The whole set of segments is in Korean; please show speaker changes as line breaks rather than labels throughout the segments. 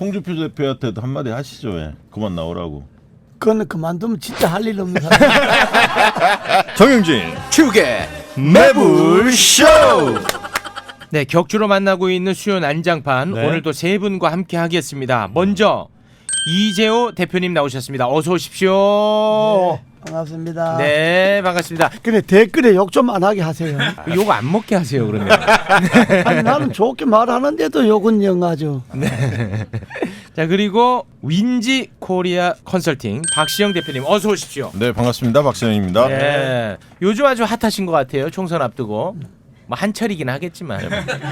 홍준표 대표한테도 한마디 하시죠. 왜? 그만 나오라고.
그거는 그만두면 진짜 할 일 없는 사람.
정영진
축의
매불쇼.
네, 격주로 만나고 있는 수요 난장판
네.
오늘도 세 분과 함께 하겠습니다. 먼저 이재호 대표님 나오셨습니다. 어서 오십시오.
반갑습니다.
네, 반갑습니다.
그래 댓글에 욕 좀 안 하게 하세요.
욕 안 먹게 하세요, 그러면.
아니 나는 좋게 말하는데도 욕은 영하죠.
자, 그리고 윈지 코리아 컨설팅 박시영 대표님 어서 오십시오.
네, 반갑습니다. 박시영입니다.
네. 요즘 아주 핫하신 것 같아요. 총선 앞두고. 뭐 한철이긴 하겠지만.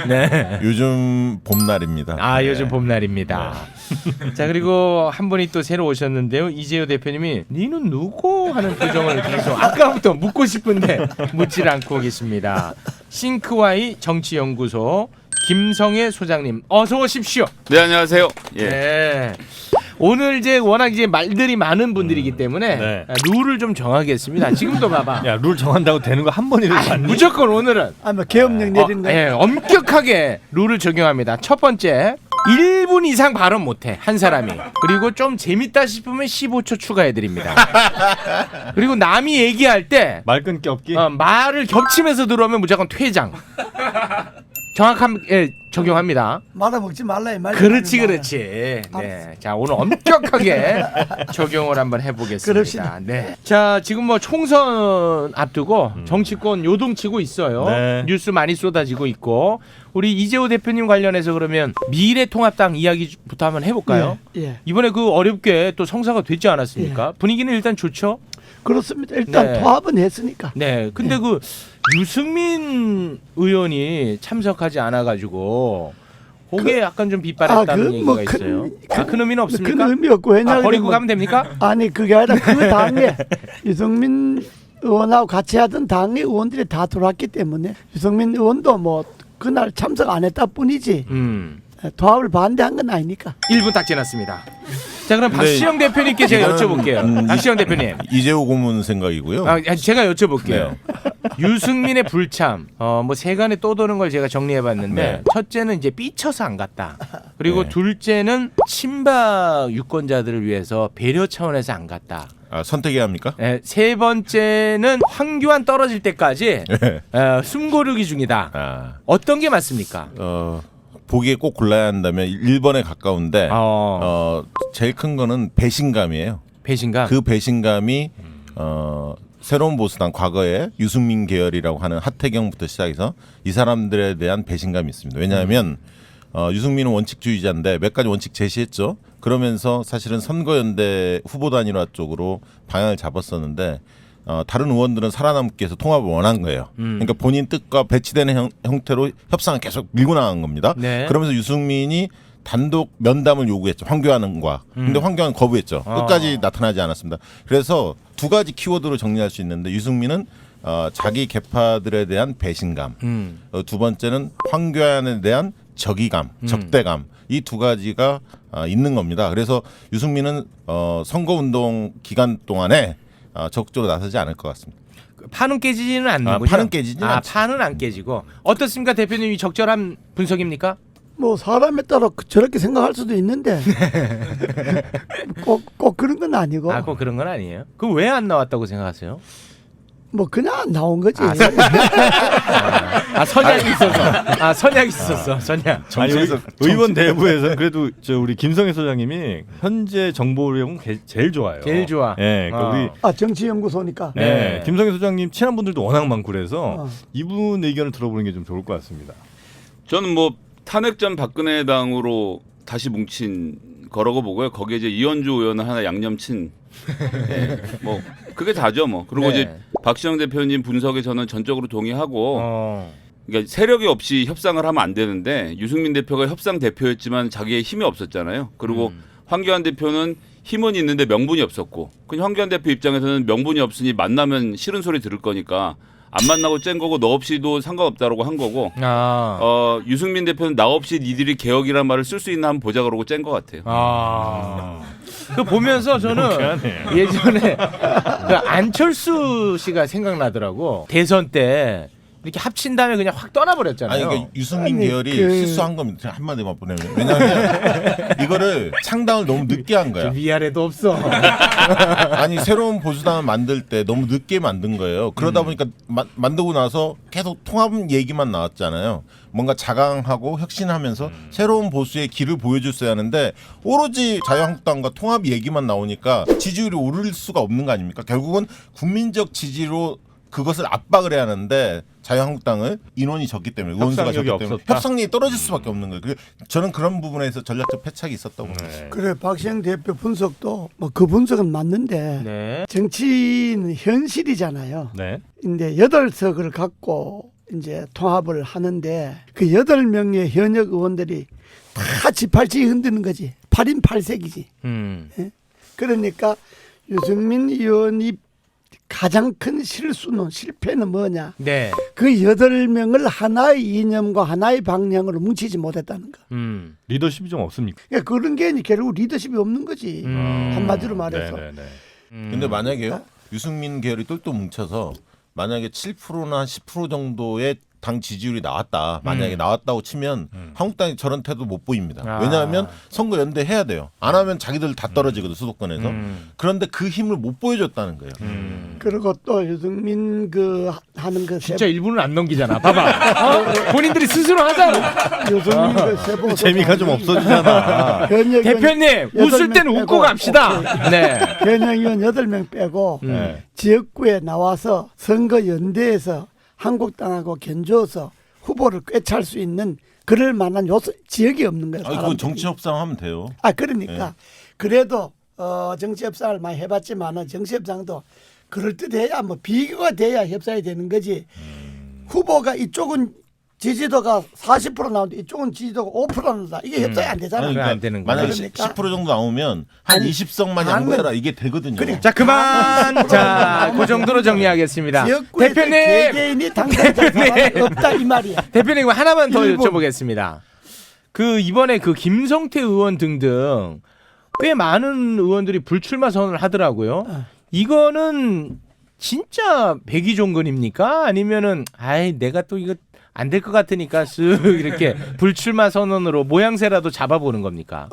네.
요즘 봄날입니다.
아, 요즘 봄날입니다. 자, 그리고 한 분이 또 새로 오셨는데요. 이재호 대표님이 니는 누구? 하는 표정을 계속 아까부터 묻고 싶은데 묻질 않고 계십니다. 싱크와이 정치연구소 김성애 소장님 어서 오십시오.
네, 안녕하세요. 예.
네. 오늘 이제 워낙 이제 말들이 많은 분들이기 때문에
네.
룰을 좀 정하겠습니다. 지금도 봐봐.
야, 룰 정한다고 되는 거 한 번이라도 봤니?
무조건 오늘은
아뭐 계엄령 내린 거.
예, 엄격하게 룰을 적용합니다. 첫 번째, 1분 이상 발언 못해 한 사람이. 그리고 좀 재밌다 싶으면 15초 추가해드립니다. 그리고 남이 얘기할 때
말 끊기 없기.
말을 겹치면서 들어오면 무조건 퇴장. 정확하게 적용합니다.
말아먹지 말라 이 말.
그렇지. 네, 자 오늘 엄격하게 적용을 한번 해보겠습니다.
그럽시다.
네, 자 지금 뭐 총선 앞두고 정치권 요동치고 있어요.
네.
뉴스 많이 쏟아지고 있고 우리 이재호 대표님 관련해서 그러면 미래통합당 이야기부터 한번 해볼까요?
예.
이번에 그 어렵게 또 성사가 되지 않았습니까? 분위기는 일단 좋죠.
그렇습니다. 일단
네.
통합은 했으니까.
네, 근데 그 유승민 의원이 참석하지 않아가지고 그게 약간 좀 빗발했다는 얘기가 있어요. 큰 의미는 없습니까?
큰 의미 없고 왜냐하면
버리고 가면 됩니까?
아니 그게 아니라 그 당에 유승민 의원하고 같이 하던 당의 의원들이 다 들어왔기 때문에 유승민 의원도 뭐 그날 참석 안 했다 뿐이지 통합을 반대한 건 아니니까.
1분 딱 지났습니다. 자, 그럼 박시영 대표님께 제가 여쭤볼게요. 박시영 대표님.
이재호 고문 생각이고요.
제가 여쭤볼게요. 유승민의 불참, 뭐 세간에 떠도는 걸 제가 정리해봤는데
네.
첫째는 이제 삐쳐서 안 갔다. 그리고
네.
둘째는 친박 유권자들을 위해서 배려 차원에서 안 갔다.
선택해야 합니까?
네, 세 번째는 황교안 떨어질 때까지
네.
숨 고르기 중이다.
아,
어떤 게 맞습니까?
보기에 꼭 골라야 한다면 1번에 가까운데 제일 큰 거는 배신감이에요.
배신감.
그 배신감이 새로운 보수당 과거에 유승민 계열이라고 하는 하태경부터 시작해서 이 사람들에 대한 배신감이 있습니다. 왜냐하면 유승민은 원칙주의자인데 몇 가지 원칙 제시했죠. 그러면서 사실은 선거연대 후보 단일화 쪽으로 방향을 잡았었는데 다른 의원들은 살아남기 위해서 통합을 원한 거예요. 그러니까 본인 뜻과 배치되는 형태로 협상을 계속 밀고 나간 겁니다.
네.
그러면서 유승민이 단독 면담을 요구했죠. 황교안과. 근데 황교안은 거부했죠. 끝까지 나타나지 않았습니다. 그래서 두 가지 키워드로 정리할 수 있는데 유승민은 자기 계파들에 대한 배신감. 두 번째는 황교안에 대한 적의감, 적대감. 이 두 가지가 있는 겁니다. 그래서 유승민은 선거운동 기간 동안에 적극적으로 나서지 않을 것 같습니다.
판은 깨지지는 않는군요.
판은 깨지지는 않죠.
판은 안 깨지고 어떻습니까, 대표님이 적절한 분석입니까?
뭐 사람에 따라 저렇게 생각할 수도 있는데 꼭 그런 건 아니고
꼭 그런 건 아니에요. 그 왜 안 나왔다고 생각하세요?
뭐 그냥 안 나온 거지.
선약이 있어서. 선약이 있었어. 선약.
아니, 의원 내부에서 그래도 우리 김성애 소장님이 현재 정보력은 제일 좋아요.
제일 좋아.
네, 그러니까 우리
정치연구소니까.
네, 김성애 소장님 친한 분들도 워낙 많고 그래서 이분 의견을 들어보는 게 좀 좋을 것 같습니다.
저는 뭐 탄핵 전 박근혜 당으로 다시 뭉친 거라고 보고요. 거기에 이제 이현주 의원은 하나 양념친. 네, 뭐 그게 다죠 뭐. 그리고
네.
이제 박시영 대표님 분석에 저는 전적으로 동의하고. 그러니까 세력이 없이 협상을 하면 안 되는데 유승민 대표가 협상 대표였지만 자기의 힘이 없었잖아요. 그리고 황교안 대표는 힘은 있는데 명분이 없었고. 그 황교안 대표 입장에서는 명분이 없으니 만나면 싫은 소리 들을 거니까 안 만나고 짠 거고 너 없이도 상관없다라고 한 거고. 유승민 대표는 나 없이 니들이 개혁이란 말을 쓸 수 있나 한번 보자 그러고 짠 것 같아요.
그 보면서 저는 예전에 그 안철수 씨가 생각나더라고. 대선 때 이렇게 합친 다음에 그냥 확 떠나버렸잖아요.
아니 그러니까 유승민
아니,
계열이
그-
실수한 겁니다. 제가 한마디만 보내면 왜냐하면 이거를 창당을 너무 늦게 한 거야.
위아래도 없어.
아니 새로운 보수당을 만들 때 너무 늦게 만든 거예요. 그러다 보니까 만들고 나서 계속 통합 얘기만 나왔잖아요. 뭔가 자강하고 혁신하면서 새로운 보수의 길을 보여줬어야 하는데 오로지 자유한국당과 통합 얘기만 나오니까 지지율이 오를 수가 없는 거 아닙니까? 결국은 국민적 지지로 그것을 압박을 해야 하는데 자유한국당은 인원이 적기 때문에 의원수가
협상력이
적기 때문에
없었다.
협상력이 떨어질 수밖에 없는 거예요. 저는 그런 부분에서 전략적 패착이 있었다고 봅니다.
그래 박시영 대표 분석도 뭐 그 분석은 맞는데
네.
정치는 현실이잖아요.
네.
근데 8석을 갖고 이제 통합을 하는데 그 8명의 현역 의원들이 다 지팔찌 흔드는 거지. 8인 8색이지. 그러니까 유승민 의원이 가장 큰 실패는 뭐냐?
네.
그 8명을 하나의 이념과 하나의 방향으로 뭉치지 못했다는 거.
리더십이 좀 없습니까?
그러니까 그런 게 결국 리더십이 없는 거지. 한마디로 말해서.
네네네.
근데 만약에요 유승민 계열이 똘똘 뭉쳐서 만약에 7%나 10% 정도의 당 지지율이 나왔다. 만약에 나왔다고 치면 한국당이 저런 태도 못 보입니다.
아.
왜냐하면 선거 연대 해야 돼요. 안 하면 자기들 다 떨어지거든 수도권에서. 그런데 그 힘을 못 보여줬다는 거예요.
그리고 또 유승민 그 하는 그
진짜 일부는 안 넘기잖아. 봐봐. 본인들이 스스로 하잖아.
유승민 그 세보
재미가 좀 없어지잖아.
대표님 웃을 때는 웃고 갑시다. 네.
현역 의원 8명 빼고 지역구에 나와서 선거 연대에서 한국당하고 견주어서 후보를 꿰찰 수 있는 그럴 만한 지역이 없는 거예요.
아니, 그건 정치 협상하면 돼요.
그러니까 그래도 정치 협상을 많이 해봤지만은 정치 협상도 그럴 듯해야 뭐 비교가 돼야 협상이 되는 거지. 후보가 이쪽은 지지도가 40% 나오는데 이쪽은 지지도가 5% 나온다. 이게 협상이 안 되잖아.
아니,
안 되는 거야.
만약에
그러니까.
10% 정도 나오면 한
아니,
20석만
당은-
양보해라 이게 되거든요.
그래.
자 그만. 자 그 정도로 정리하겠습니다.
지역구에
대표님.
개개인이 당선자 사람이 없다 이 말이야.
대표님 하나만 더
일본.
여쭤보겠습니다. 그 이번에 그 김성태 의원 등등 꽤 많은 의원들이 불출마 선언을 하더라고요. 이거는 진짜 백의종근입니까? 아니면은 아이 내가 또 이거 안 될 것 같으니까 쓱 이렇게 불출마 선언으로 모양새라도 잡아보는 겁니까?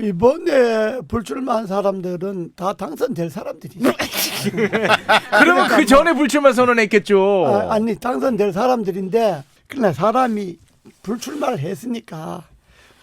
이번에 불출마한 사람들은 다 당선될 사람들이지.
그러면 그 전에 불출마 선언했겠죠.
아니 당선될 사람들인데 그러나 사람이 불출마를 했으니까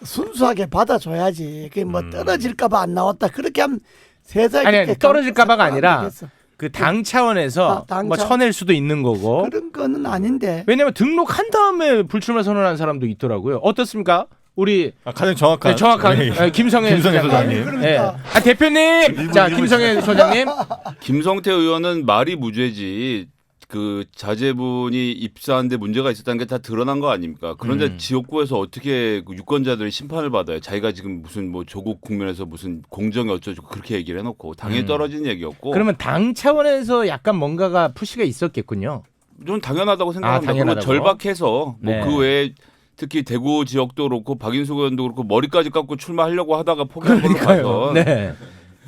순수하게 받아줘야지. 그게 뭐 떨어질까봐 안 나왔다 그렇게 하면 세상에
아니 떨어질까봐가 아니라
되겠어.
그 당 차원에서
당
뭐
차원.
쳐낼 수도 있는 거고.
그런 거는 아닌데.
왜냐면 등록한 다음에 불출마 선언한 사람도 있더라고요. 어떻습니까? 우리
가장 정확한
네, 정확한
네.
김성애
김성애
소장님.
소장님.
그러니까.
네. 대표님. 자 김성애 소장님.
김성태 의원은 말이 무죄지. 그 자제분이 입사하는데 문제가 있었다는 게 다 드러난 거 아닙니까? 그런데 지역구에서 어떻게 그 유권자들이 심판을 받아요? 자기가 지금 무슨 뭐 조국 국면에서 무슨 공정이 어쩌고 그렇게 얘기를 해놓고 당연히 떨어진 얘기였고.
그러면 당 차원에서 약간 뭔가가 푸시가 있었겠군요.
좀 당연하다고 생각합니다.
당연하다고?
그리고 절박해서
네.
뭐 그 외에 특히 대구 지역도 그렇고 박인숙 의원도 그렇고 머리까지 깎고 출마하려고 하다가 포기한 걸로 봐서
네.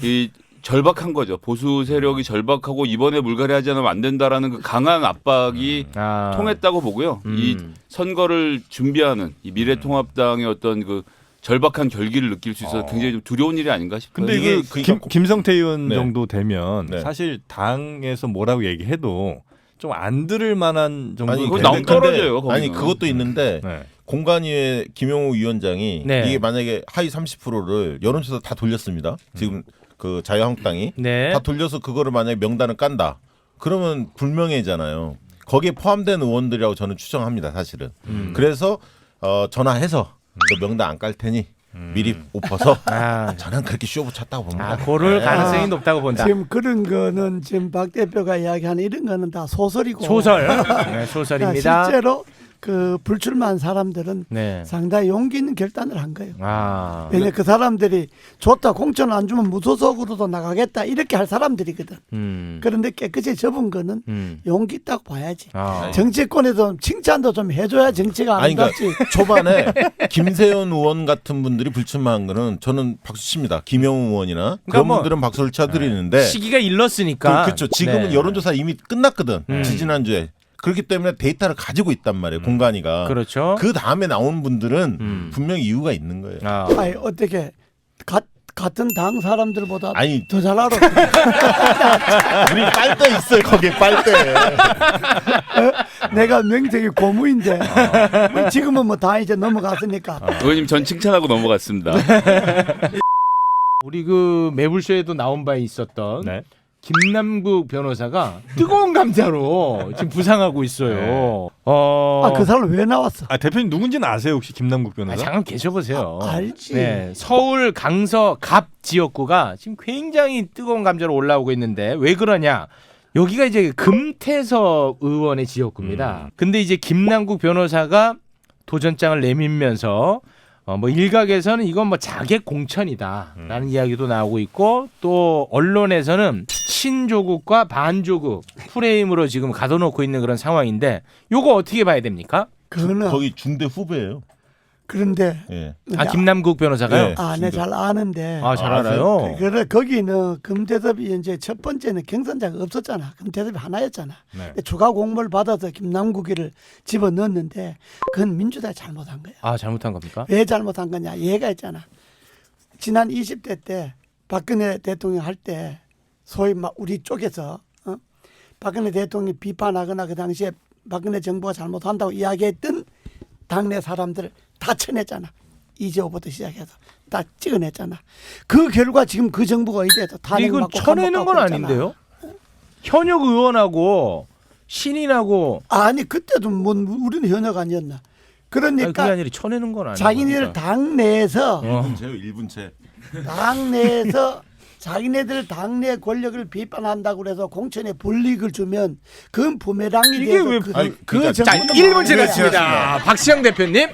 이 절박한 거죠. 보수 세력이 절박하고 이번에 물갈이하지 않으면 안 된다라는 그 강한 압박이 통했다고 보고요. 이 선거를 준비하는 이 미래통합당의 어떤 그 절박한 결기를 느낄 수 있어서 굉장히 좀 두려운 일이 아닌가 싶어요.
근데
이게
이게 김성태 의원
네.
정도 되면
네.
사실 당에서 뭐라고 얘기해도 좀 안 들을 만한 정도.
아니
그거
근데-
너무 떨어져요, 거기는.
아니 그것도 있는데
네.
공관위의 김용우 위원장이
네.
이게 만약에 하위 30%를 여론조사 다 돌렸습니다. 지금 그 자유한국당이
네.
다 돌려서 그거를 만약에 명단을 깐다. 그러면 불명예잖아요. 거기에 포함된 의원들이라고 저는 추정합니다. 사실은. 그래서 전화해서 너 명단 안 깔 테니 미리 엎어서 저는 그렇게 쇼부 쳤다고 봅니다.
고를 가능성이 높다고 본다.
지금 그런 거는 지금 박 대표가 이야기하는 이런 거는 다 소설이고.
소설. 네, 소설입니다.
실제로 그 불출마한 사람들은
네.
상당히 용기 있는 결단을 한 거예요.
아.
왜냐 그 사람들이 좋다 공천 안 주면 무소속으로도 나가겠다 이렇게 할 사람들이거든. 그런데 깨끗이 접은 거는 용기 있다고 봐야지.
아.
정치권에도 칭찬도 좀 해줘야 정치가
아니 그러니까
아름답지.
초반에 김세현 의원 같은 분들이 불출마한 거는 저는 박수 칩니다. 김영우 의원이나 그런
뭐
분들은 박수를 쳐드리는데
시기가 일렀으니까.
그렇죠. 지금은
네.
여론조사 이미 끝났거든. 지지난주에. 그렇기 때문에 데이터를 가지고 있단 말이에요. 공간이가.
그렇죠.
그 다음에 나온 분들은 분명히 이유가 있는 거예요.
아.
아니 어떻게 같은 당 사람들보다
아니
더 잘 알아.
우리 빨대 있어요. 거기에 빨대.
내가 명색이 고무인데 뭐 지금은 뭐 다 이제 넘어갔으니까.
의원님 전 칭찬하고 넘어갔습니다.
우리 그 매불쇼에도 나온 바 있었던
네.
김남국 변호사가 뜨거운 감자로 지금 부상하고 있어요.
그 사람 왜 나왔어?
아 대표님 누군지는 아세요 혹시 김남국 변호사?
잠깐 계셔보세요.
알지.
네, 서울 강서 갑 지역구가 지금 굉장히 뜨거운 감자로 올라오고 있는데 왜 그러냐? 여기가 이제 금태섭 의원의 지역구입니다. 근데 이제 김남국 변호사가 도전장을 내밀면서 뭐 일각에서는 이건 뭐 자객 공천이다라는 이야기도 나오고 있고 또 언론에서는 친조국과 반조국 프레임으로 지금 가둬놓고 있는 그런 상황인데 요거 어떻게 봐야 됩니까?
그거는
거기 중대 후배예요.
그런데
예.
김남국 변호사가요?
네.
네, 잘 아는데.
잘 알아요.
그래 거기는 금태섭이 이제 첫 번째는 경선자가 없었잖아. 금태섭이 하나였잖아.
네.
근데 추가 공모를 받아서 김남국이를 집어 넣었는데 그건 민주당이 잘못한 거야.
잘못한 겁니까?
왜 잘못한 거냐? 얘가 있잖아. 지난 20대 때 박근혜 대통령 할 때 소위 막 우리 쪽에서 박근혜 대통령이 비판하거나 그 당시에 박근혜 정부가 잘못한다고 이야기했던 당내 사람들을 다 쳐냈잖아. 이재호부터 시작해서 다 찍어냈잖아. 그 결과 지금 그 정부가 어디에서 탄핵
이건
맞고
쳐내는 건
감옥 가고 있잖아.
아닌데요? 현역 의원하고 신인하고
아니 그때도 뭐 우리는 현역 아니었나.
그게
그러니까
아니라 쳐내는 건 아니에요.
자기네들 당내에서
1분채요. 1분채.
당내에서 자기네들 당내 권력을 비판한다고 그래서 공천에 불이익을 주면 그건 부메랑이
이게
돼서
왜
그러니까
자,
정부는
1분
뭐야.
지났습니다. 박시영 대표님.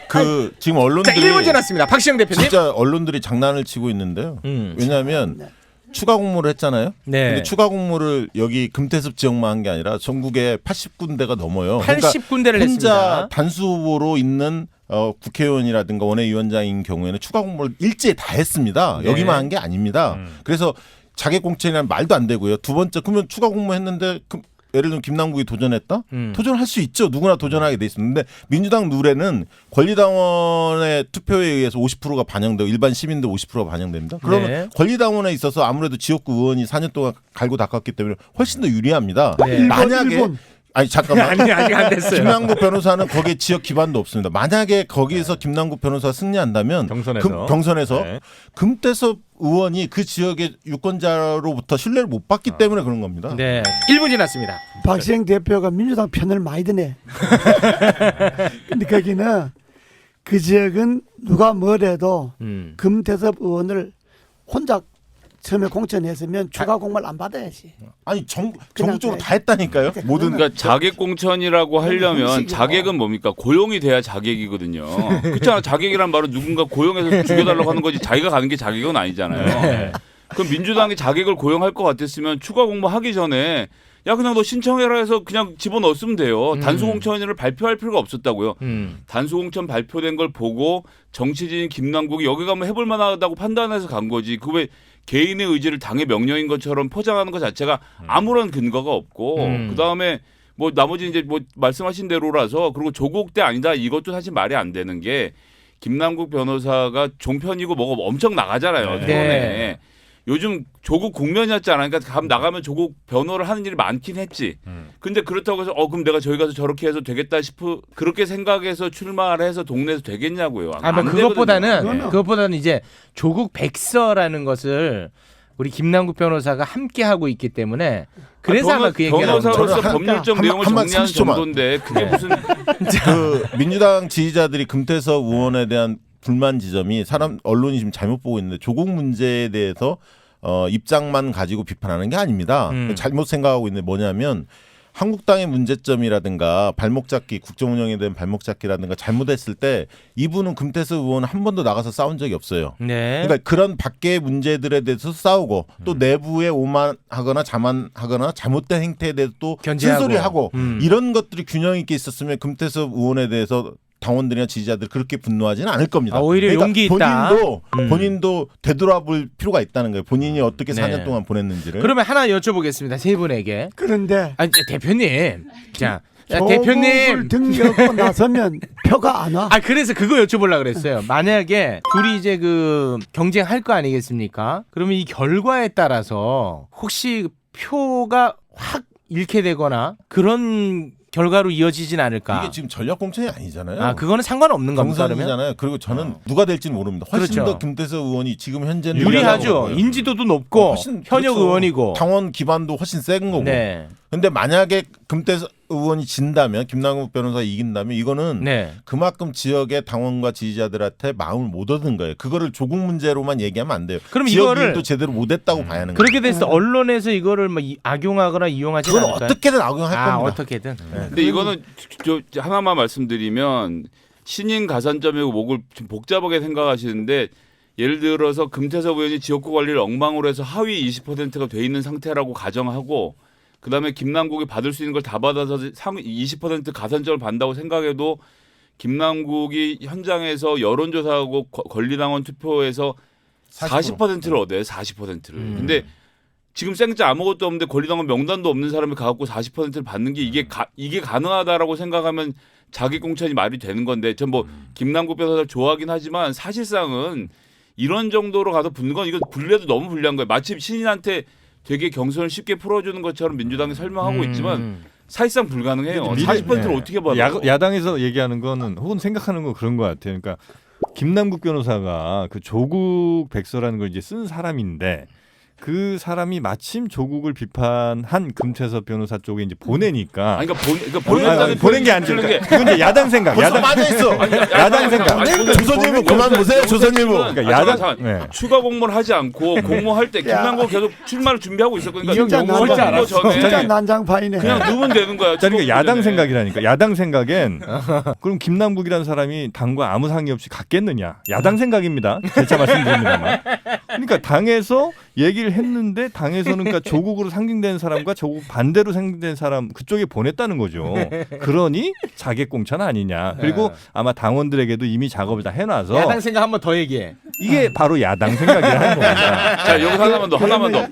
지금
자,
언론들이
1분 지났습니다. 박시영 대표님.
진짜 언론들이 장난을 치고 있는데요. 왜냐하면 추가 공모를 했잖아요.
네.
근데 추가 공모를 여기 금태섭 지역만 한 게 아니라 전국에 80군데가 넘어요.
80군데를
혼자
했습니다.
단수 후보로 있는 국회의원이라든가 원외위원장인 경우에는 추가 공모를 일제히 다 했습니다.
네.
여기만 한 게 아닙니다. 그래서 자객 공천이라는 말도 안 되고요. 두 번째 그러면 추가 공모했는데 예를 들면 김남국이 도전했다? 도전할 수 있죠. 누구나 도전하게 돼 있었는데 민주당 룰에는 권리당원의 투표에 의해서 50%가 반영되고 일반 시민들 50%가 반영됩니다. 그러면
네.
권리당원에 있어서 아무래도 지역구 의원이 4년 동안 갈고 닦았기 때문에 훨씬 더 유리합니다.
네.
만약에
일본.
아니 잠깐만.
아직 안 됐어요.
김남국 변호사는 거기에 지역 기반도 없습니다. 만약에 거기에서 김남국 변호사가 승리한다면
경선에서.
경선에서
네.
금태섭 의원이 그 지역의 유권자로부터 신뢰를 못 받기 때문에 그런 겁니다.
네. 1분 지났습니다.
박시영 대표가 민주당 편을 많이 드네. 근데 거기는 그 지역은 누가 뭐래도 금태섭 의원을 혼자 처음에 공천했으면 추가 공모를 안 받아야지.
아니
그냥
전국적으로 다 했다니까요.
그러니까
모든
그러니까 자객 공천이라고 하려면
형식이요.
자객은 뭡니까? 고용이 돼야 자객이거든요. 그렇잖아. 자객이란 말은 누군가 고용해서 죽여달라고 하는 거지 자기가 가는 게 자객은 아니잖아요. 그럼 민주당이 자객을 고용할 것 같았으면 추가 공모하기 전에 야 그냥 너 신청해라 해서 그냥 집어넣었으면 돼요. 단수 공천을 발표할 필요가 없었다고요. 단수 공천 발표된 걸 보고 정치진인 김남국이 여기 가면 해볼 만하다고 판단해서 간 거지. 그 왜 개인의 의지를 당의 명령인 것처럼 포장하는 것 자체가 아무런 근거가 없고 그다음에 뭐 나머지 이제 뭐 말씀하신 대로라서 그리고 조국 때 아니다 이것도 사실 말이 안 되는 게 김남국 변호사가 종편이고 뭐가 엄청 나가잖아요.
네.
토론에. 요즘 조국 국면이었잖아. 그러니까 나가면 조국 변호를 하는 일이 많긴 했지. 근데 그렇다고 해서 그럼 내가 저기 가서 저렇게 해서 되겠다 그렇게 생각해서 출마를 해서 동네에서 되겠냐고요. 안
그것보다는 이제 조국 백서라는 것을 우리 김남국 변호사가 함께 하고 있기 때문에 그래서 아마 그 얘기가 나온 거죠.
변호사로서 법률적 내용을
한번
정리하는
30초만.
정도인데 그게 무슨
그 민주당 지지자들이 금태섭 의원에 대한 불만 지점이 언론이 지금 잘못 보고 있는데 조국 문제에 대해서 입장만 가지고 비판하는 게 아닙니다. 잘못 생각하고 있는데 뭐냐면 한국당의 문제점이라든가 발목 잡기, 국정 운영에 대한 발목 잡기라든가 잘못했을 때 이분은 금태섭 의원은 한 번도 나가서 싸운 적이 없어요.
네.
그러니까 그런 밖의 문제들에 대해서 싸우고 또 내부에 오만하거나 자만하거나 잘못된 행태에 대해서 또
견제하고.
쓴소리하고 이런 것들이 균형 있게 있었으면 금태섭 의원에 대해서 당원들이나 지지자들 그렇게 분노하지는 않을 겁니다.
오히려 용기 있다.
본인도 되돌아볼 필요가 있다는 거예요. 본인이 어떻게
네.
4년 동안 보냈는지를.
그러면 하나 여쭤보겠습니다. 세 분에게.
그런데
아니 대표님, 자 야,
조국을
대표님.
등려하고 나서면 표가 안 와.
아 그래서 그거 여쭤보려고 그랬어요. 만약에 둘이 이제 그 경쟁할 거 아니겠습니까? 그러면 이 결과에 따라서 혹시 표가 확 잃게 되거나 그런 결과로 이어지진 않을까?
이게 지금 전략 공천이 아니잖아요.
아 그거는 상관없는 겁니다. 그러면
경선이잖아요. 그리고 저는 누가 될지는 모릅니다. 훨씬
그렇죠.
더 김태섭 의원이 지금 현재는
유리하죠.
유리하다고 봐요.
인지도도 높고
훨씬
현역
그렇죠.
의원이고.
당원 기반도 훨씬 센 거고.
네.
근데 만약에 금태섭 의원이 진다면 김남국 변호사가 이긴다면 이거는
네.
그만큼 지역의 당원과 지지자들한테 마음을 못 얻은 거예요. 그거를 조국 문제로만 얘기하면 안 돼요.
그럼
지역
이거를
일도 제대로 못했다고 봐야 하는 거예요.
그렇게 됐을 때 언론에서 이거를 뭐 악용하거나 이용하지
그건
않을까요?
어떻게든 악용할
아
겁니다.
어떻게든.
근데 이거는 저 하나만 말씀드리면 신인 가산점이고 목을 좀 복잡하게 생각하시는데 예를 들어서 금태섭 의원이 지역구 관리를 엉망으로 해서 하위 20%가 돼 있는 상태라고 가정하고 그다음에 김남국이 받을 수 있는 걸 다 받아서 상위 20% 가산점을 받는다고 생각해도 김남국이 현장에서 여론조사하고 권리당원 투표에서 40%를 얻어요. 40%를. 근데 지금 생짜 아무것도 없는데 권리당원 명단도 없는 사람이 가갖고 40%를 받는 게 이게 가능하다라고 생각하면 자기 공천이 말이 되는 건데 전 뭐 김남국 변호사를 좋아하긴 하지만 사실상은 이런 정도로 가서 붙는 건 이거 불리해도 너무 불리한 거예요. 마치 신인한테 되게 경선을 쉽게 풀어주는 것처럼 민주당이 설명하고 있지만 사실상 불가능해요.
미래-
40%를
네.
어떻게 받아요?
야당에서 얘기하는 거는 혹은 생각하는 건 그런 것 같아요. 그러니까 김남국 변호사가 그 조국 백서라는 걸 이제 쓴 사람인데 그 사람이 마침 조국을 비판한 금태섭 변호사 쪽에 이제 보내니까.
아니, 그러니까 보냈다는
보낸 게 아니죠. 그러니까 그건 이제 야당 생각.
벌써
야당
빠져 있어.
야당 생각.
조선일보 그만 보세요. 조선일보.
그러니까 야당. 네.
추가 공모를 하지 않고 공모할 때
야.
김남국 계속 출마를 준비하고 있었거든요.
진짜
공모할
난장-
거 전에
진짜 난장파이네.
그냥 넣으면 되는 거야.
그러니까
추가
야당
공모 전에.
생각이라니까. 야당 생각엔 그럼 김남국이라는 사람이 당과 아무 상의 없이 갔겠느냐. 야당 생각입니다. 재차 말씀드립니다만. 그러니까 당에서 얘기를 했는데 당에서는 그러니까 조국으로 상징된 사람과 조국 반대로 상징된 사람 그쪽에 보냈다는 거죠. 그러니 자객 공천 아니냐. 그리고 아마 당원들에게도 이미 작업을 다 해놔서
야당 생각 한 번 더 얘기해.
이게 바로 야당 생각이라는 겁니다.
자 여기서 하나만 더.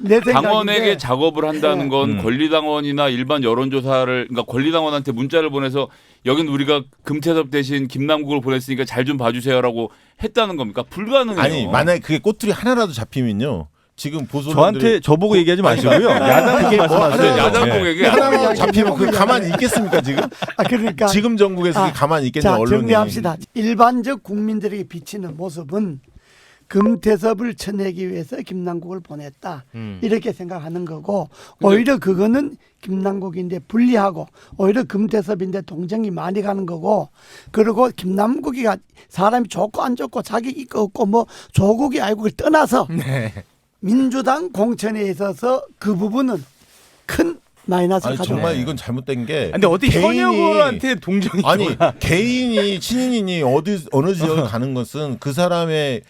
내 생각인데.
당원에게 작업을 한다는 건
음.
권리당원이나 일반 여론조사를 그러니까 권리당원한테 문자를 보내서 여긴 우리가 금태섭 대신 김남국을 보냈으니까 잘 좀 봐주세요라고 했다는 겁니까? 불가능해요.
아니 만약에 그게 꼬투리 하나라도 잡히면요. 지금 보수
저한테 저보고 얘기하지 마시고요. 야당
그게 뭐
말씀하세요.
야당
네.
공에게
하나만 잡히면 그 가만히 있겠습니까 지금?
그러니까
지금 정국에서 그게 가만히 있겠냐
자,
언론이.
정리합시다. 일반적 국민들에게 비치는 모습은 금태섭을 쳐내기 위해서 김남국을 보냈다. 이렇게 생각하는 거고 오히려 그거는 김남국인데 불리하고 오히려 금태섭인데 동정이 많이 가는 거고 그리고 김남국이가 사람이 좋고 안 좋고 자기 있고 없고 뭐 조국이 알고 그걸 떠나서 민주당 공천에 있어서 그 부분은 큰 마이너스를
아니
가져요.
정말 이건 잘못된 게.
근데 어디 현역한테 동정이
아니 개인이 친인이 어느 지역을 가는 것은 그 사람의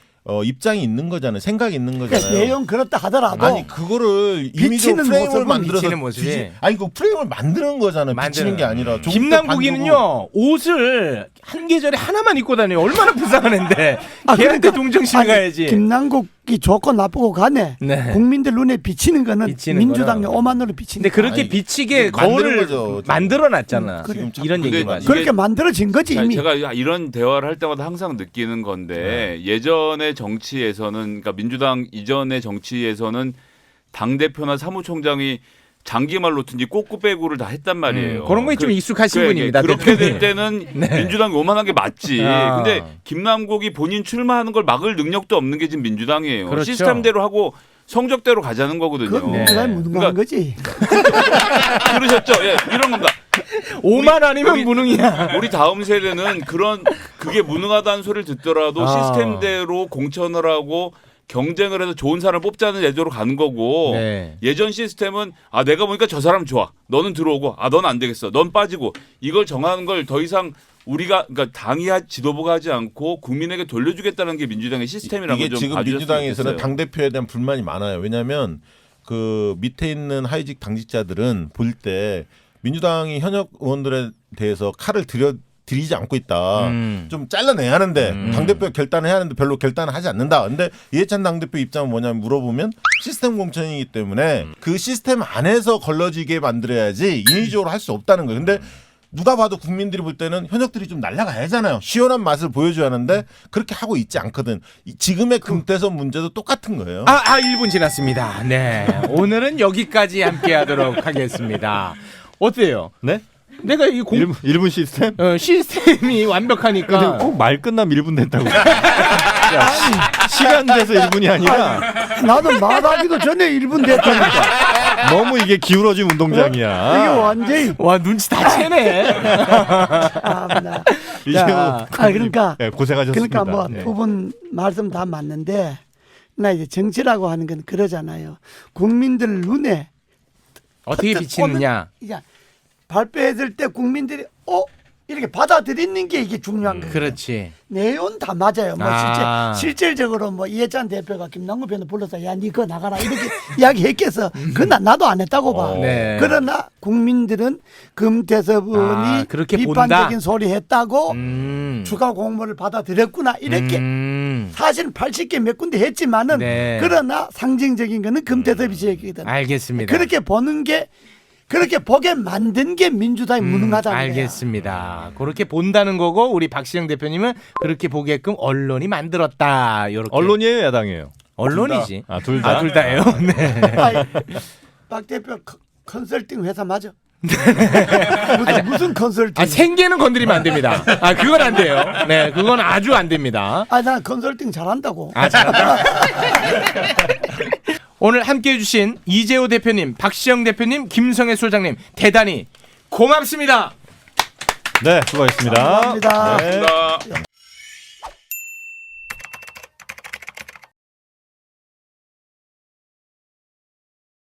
입장이 있는 거잖아요. 생각이 있는 거잖아요.
그러니까 내용 그렇다 하더라도
아니 그거를
비치는
이미지로 프레임을
모습은
만들어서
비치는 모습이.
아니 그 프레임을 만드는 거잖아요. 비치는 게 아니라. 조국 때 반대고.
김남국이는요 옷을 한 계절에 하나만 입고 다녀요. 얼마나 불쌍한데.
아,
걔한테
그러니까
동정심
아니,
가야지.
김남국이 좋고 나쁘고 간에
네.
국민들 눈에 비치는 거는
비치는
민주당의
거는.
오만으로 비치는
근데 그렇게
아니,
비치게
만드는
거울을
거죠.
만들어놨잖아.
그래.
이런
근데
얘기만.
그렇게 만들어진 거지 이미.
제가 이런 대화를 할 때마다 항상 느끼는 건데 예전의 정치에서는 그러니까 민주당 이전의 정치에서는 당 대표나 사무총장이 장기말 놓든지 꼬꾸빼구를 다 했단 말이에요.
그런 거에 좀 익숙하신 분입니다,
그렇게
대표님.
될 때는
네.
민주당이 오만한 게 맞지.
아.
근데 김남국이 본인 출마하는 걸 막을 능력도 없는 게 지금 민주당이에요.
그렇죠.
시스템대로 하고 성적대로 가자는 거거든요.
그건
네.
민주당이 무능한
그러니까
거지.
들으셨죠? 예, 이런 겁니다.
5만 아니면
우리-
무능이야.
우리 다음 세대는 그게 무능하다는 소리를 듣더라도
아.
시스템대로 공천을 하고 경쟁을 해서 좋은 사람을 뽑자는 예조로 가는 거고
네.
예전 시스템은 내가 보니까 저 사람 좋아. 너는 들어오고 넌 안 되겠어. 넌 빠지고 이걸 정하는 걸 더 이상 우리가 그러니까 당이 지도부가 하지 않고 국민에게 돌려주겠다는 게 민주당의 시스템이라는
이게
걸 좀
지금
봐주셨으면
민주당에서는
좋겠어요.
당 대표에 대한 불만이 많아요. 왜냐하면 그 밑에 있는 하위직 당직자들은 볼 때 민주당이 현역 의원들에 대해서 칼을 들이지 않고 있다. 좀 잘라내야 하는데 당대표 결단을 해야 하는데 별로 결단을 하지 않는다. 근데 이해찬 당대표 입장은 뭐냐면 물어보면 시스템 공천이기 때문에 그 시스템 안에서 걸러지게 만들어야지 인위적으로 할 수 없다는 거예요. 근데 누가 봐도 국민들이 볼 때는 현역들이 좀 날아가야잖아요. 시원한 맛을 보여줘야 하는데 그렇게 하고 있지 않거든. 지금의 금태섭 문제도 똑같은 거예요.
1분 지났습니다. 네. 오늘은 여기까지 함께 하도록 하겠습니다. 어때요?
네?
내가 이
1분 시스템?
시스템이 완벽하니까.
근데 꼭 말 끝나면 1분 됐다고. 야, 시간 돼서 1분이 아니라
나도 말하기도 전에 1분 됐다니까.
너무 이게 기울어진
이게
운동장이야.
완전히
와 눈치 다 채네.
참나.
이재호
그러니까
네, 고생하셨습니다.
그러니까 뭐
네.
두 분 말씀 다 맞는데 나 이제 정치라고 하는 건 그러잖아요. 국민들 눈에
어떻게 비치느냐.
이제 발표했을 때 국민들이 이렇게 받아들이는 게 이게 중요한 거예요.
그렇지.
내용은 다 맞아요. 뭐
아.
실질적으로 뭐 이해찬 대표가 김남국 변호 불러서 야 니 그거 나가라 이렇게 이야기했겠어. 그건 나도 안 했다고 봐.
네.
그러나 국민들은 금태섭 의원이
그렇게
비판적인
본다?
소리 했다고
추가
추가 공모를 받아들였구나 이렇게 사실은 80개 몇 군데 했지만은
네.
그러나 상징적인 거는 금태섭이 제기거든.
알겠습니다.
그렇게 보는 게 그렇게 보게 만든 게 민주당이 무능하다는 거야.
알겠습니다. 그렇게 본다는 거고 우리 박시영 대표님은 그렇게 보게끔 언론이 만들었다. 요렇게.
언론이에요, 야당이에요?
언론이지.
둘 다.
둘 다예요. 네.
아이, 박 대표 컨설팅 회사 맞아? 무슨 컨설팅?
생계는 건드리면 안 됩니다. 그건 안 돼요. 네, 그건 아주 안 됩니다.
난 컨설팅 잘한다고.
잘한다. 오늘 함께해 주신 이재호 대표님, 박시영 대표님, 김성애 소장님 대단히 고맙습니다.
네, 수고하셨습니다.
감사합니다.
네.
감사합니다.